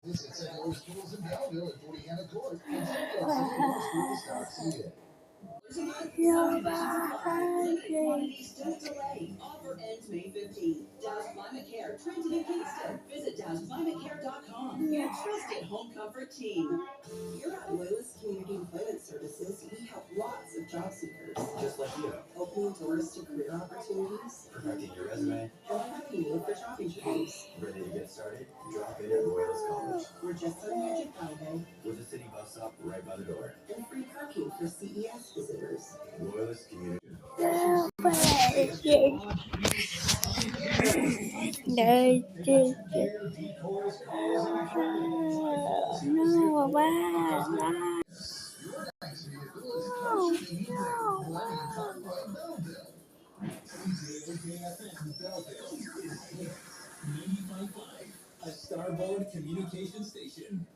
Visit secondary schools in Belleville at 40 Hannah Court and check out cityschools.ca. No limited quantities, don't delay. Offer ends May 15th. Dow's Climate Care, Trenton and Kingston. Visit dowsclimatecare.com. Your trusted home comfort team. Here at Loyalist Community Employment Services, we help lots of job seekers. Just like you. Opening doors to career opportunities. Perfecting your resume. And prepping you for job interviews. Ready to get started? Drop in at Loyalist College. We're just on the edge of Calgary. With a city bus stop right by the door. And free parking for CES visitors. Loyalist Community. No, wow. A Starboard Communication Station.